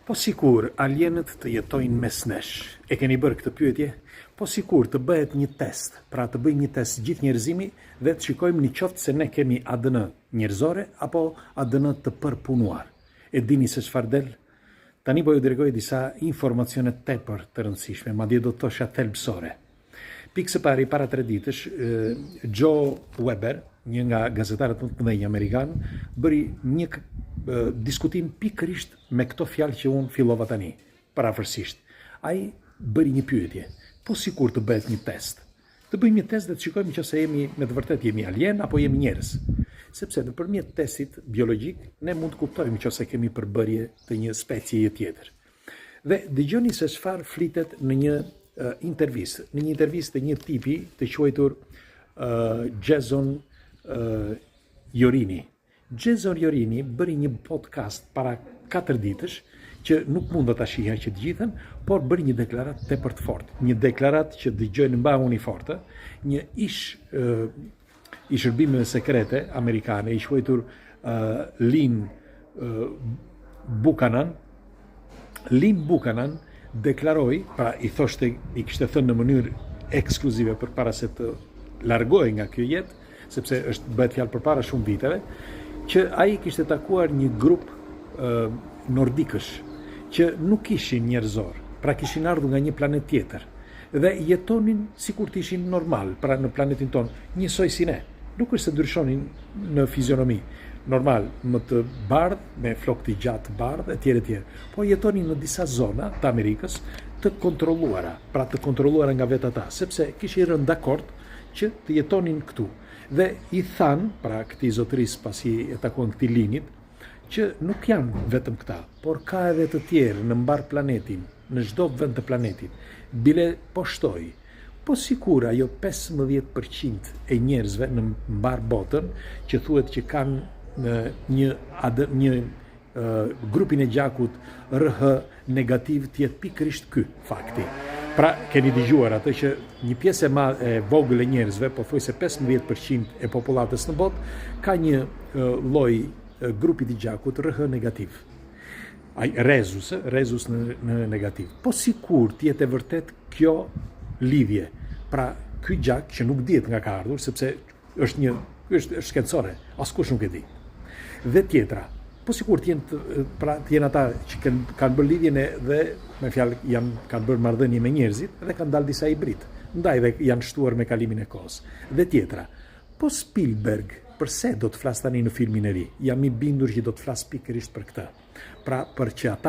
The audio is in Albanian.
Po sikur alienët të jetojnë mes nesh, e keni bërë këtë pyetje? Po sikur të bëhet një test, pra të bëjmë një test gjithë njerëzimi dhe të shikojmë në qoftë se ne kemi ADN njerëzore apo ADN të përpunuar. E dini se çfarë del? Tani po ju dërgoj disa informacione tepër të rëndësishme, madje do të thosha thelbësore. Pikë së pari, para 3 ditësh, Joe Weber, një nga gazetarët më të mëdhenj amerikan, bëri një diskutim pikërisht me këto fjalë që unë fillova tani, parafërsisht. Ai bëri një pyetje, po sikur të bëhet një test. Të bëjmë një test dhe të shikojmë nëse jemi me të vërtet jemi alien apo jemi njerëz. Sepse nëpërmjet testit biologjik ne mund të kuptojmë nëse kemi përbërje të një specie tjetër. Dhe dëgjoni se çfarë flitet në një intervistë. Në një intervistë të një tipi të quajtur Jason Yorini. Jason Yorini bëri një podcast para 4 ditësh që nuk mund të ta shihja që të gjithën, por bëri një deklarat tepër të fortë. Një deklarat që dëgjojnë mba uni fortë, një i shërbimeve sekrete amerikane, i quajtur Lynn Buchanan. Lynn Buchanan deklaroi, pra i kishte thënë në mënyrë ekskluzive përpara se të largohej nga kjo jetë, sepse bëhet fjalë përpara shumë viteve, që ai kishte takuar një grup nordikësh që nuk ishin njerëzor, pra kishin ardhur nga një planet tjetër dhe jetonin sikur të ishin normal, pra në planetin tonë, njësoj si ne. Nuk është se ndryshonin në fizionomi, normal, më të bardh, me flokë të gjatë bardh, etj. Po jetonin në disa zona të Amerikës të kontrolluara, pra të kontrolluara nga vetë ata, sepse kishin rënë dakord që të jetonin këtu. Dhe i thanë, pra këtij zotëris pasi e takuan këtij linit, që nuk janë vetëm këta, por ka edhe të tjerë në mbar planetin, në çdo vend të planetit. Bile po shtoi, po sikur ajo 15% e njerëzve në mbar botën që thuhet që kanë një grupin e gjakut RH negativ të jetë pikërisht ky fakti. Pra, keni dëgjuar atë që një pjesë e vogël e njerëzve, pothuajse 15% e popullatës në botë, ka një lloj grupi të gjakut RH negativ. Rezus në negativ. Po sikur të jetë e vërtet kjo lidhje. Pra, ky gjak që nuk dihet nga ka ardhur, sepse është shkencore, askush nuk e di. Dhe tjetra, po sikur të jenë ata që kanë bërë lidhjen dhe me fjalë kanë bërë marrëdhënie me njerëzit dhe kanë dalë disa hibrid. Ndaj dhe janë shtuar me kalimin e kohës. Dhe tjetra, po Spielberg përse do të flas tani në filmin e ri? Jam i bindur që do të flas pikërisht për këtë. Pra, për që ata